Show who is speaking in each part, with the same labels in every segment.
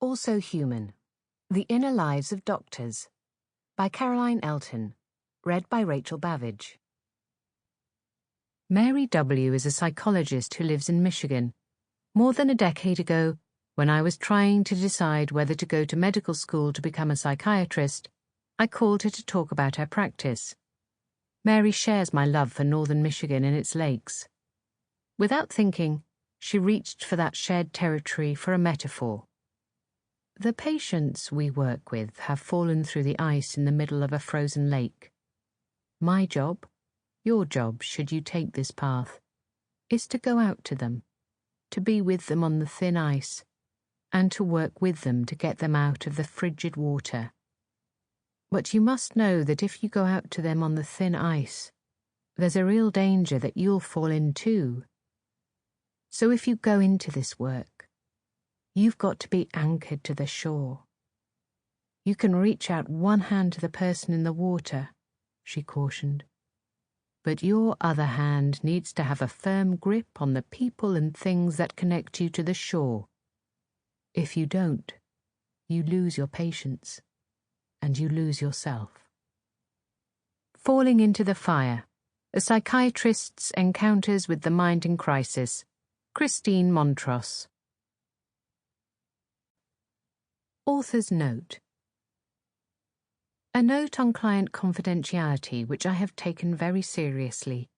Speaker 1: Also Human, The Inner Lives of Doctors, by Caroline Elton, read by Rachel Bavidge. Mary W. is a psychologist who lives in Michigan. More than a decade ago, when I was trying to decide whether to go to medical school to become a psychiatrist, I called her to talk about her practice. Mary shares my love for northern Michigan and its lakes. Without thinking, she reached for that shared territory for a metaphor. The patients we work with have fallen through the ice in the middle of a frozen lake. My job, your job, should you take this path, is to go out to them, to be with them on the thin ice, and to work with them to get them out of the frigid water. But you must know that if you go out to them on the thin ice, there's a real danger that you'll fall in too. So if you go into this work, you've got to be anchored to the shore. You can reach out one hand to the person in the water, she cautioned, but your other hand needs to have a firm grip on the people and things that connect you to the shore. If you don't, you lose your patience, and you lose yourself. Falling into the Fire, a psychiatrist's encounters with the mind in crisis, Christine Montross. Author's note. A note on client confidentiality which I have taken very seriously.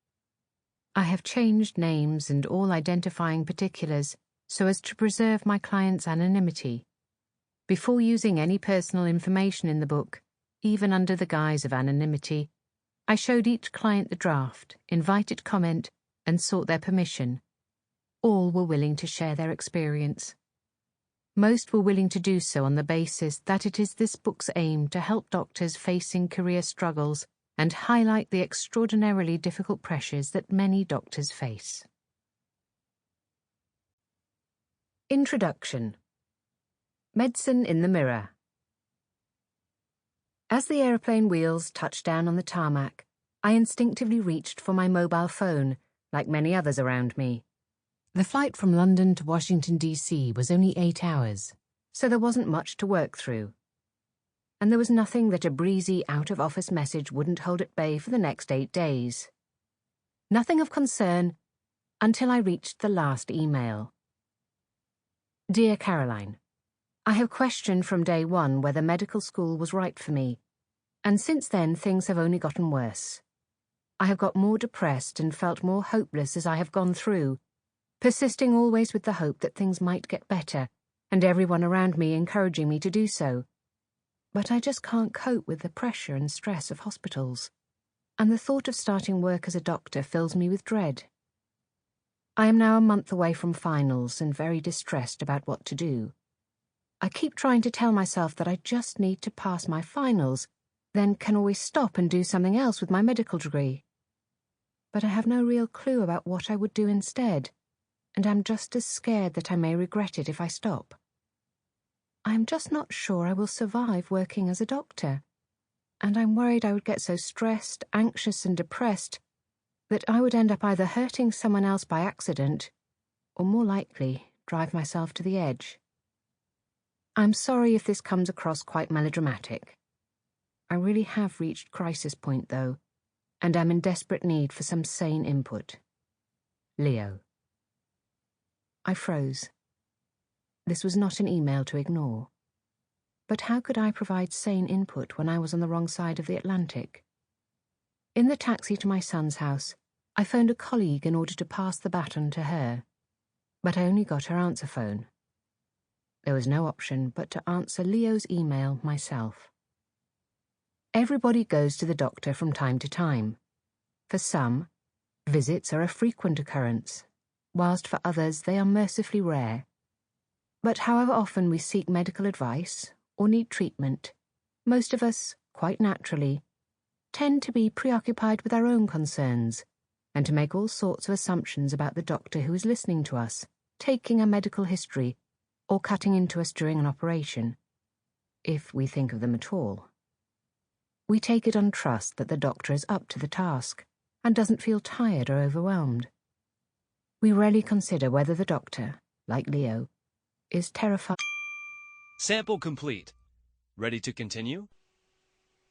Speaker 1: I have changed names and all identifying particulars so as to preserve my client's anonymity. Before using any personal information in the book, even under the guise of anonymity, I showed each client the draft, invited comment, and sought their permission. All were willing to share their experience. Most were willing to do so on the basis that it is this book's aim to help doctors facing career struggles and highlight the extraordinarily difficult pressures that many doctors face. Introduction. Medicine in the Mirror. As the aeroplane wheels touched down on the tarmac, I instinctively reached for my mobile phone, like many others around me. The flight from London to Washington, D.C. was only 8 hours, so there wasn't much to work through. And there was nothing that a breezy out-of-office message wouldn't hold at bay for the next 8 days. Nothing of concern until I reached the last email. Dear Caroline, I have questioned from day one whether medical school was right for me, and since then things have only gotten worse. I have got more depressed and felt more hopeless as I have gone through, persisting always with the hope that things might get better, and everyone around me encouraging me to do so. But I just can't cope with the pressure and stress of hospitals, and the thought of starting work as a doctor fills me with dread. I am now a month away from finals and very distressed about what to do. I keep trying to tell myself that I just need to pass my finals, then can always stop and do something else with my medical degree. But I have no real clue about what I would do instead, and I'm just as scared that I may regret it if I stop. I am just not sure I will survive working as a doctor, and I'm worried I would get so stressed, anxious, and depressed that I would end up either hurting someone else by accident, or more likely, drive myself to the edge. I'm sorry if this comes across quite melodramatic. I really have reached crisis point, though, and am in desperate need for some sane input. Leo. I froze. This was not an email to ignore. But how could I provide sane input when I was on the wrong side of the Atlantic? In the taxi to my son's house, I phoned a colleague in order to pass the baton to her, but I only got her answer phone. There was no option but to answer Leo's email myself. Everybody goes to the doctor from time to time. For some, visits are a frequent occurrence, whilst for others they are mercifully rare. But however often we seek medical advice or need treatment, most of us, quite naturally, tend to be preoccupied with our own concerns and to make all sorts of assumptions about the doctor who is listening to us, taking a medical history, or cutting into us during an operation, if we think of them at all. We take it on trust that the doctor is up to the task and doesn't feel tired or overwhelmed. We rarely consider whether the doctor, like Leo, is terrified.
Speaker 2: Sample complete. Ready to continue?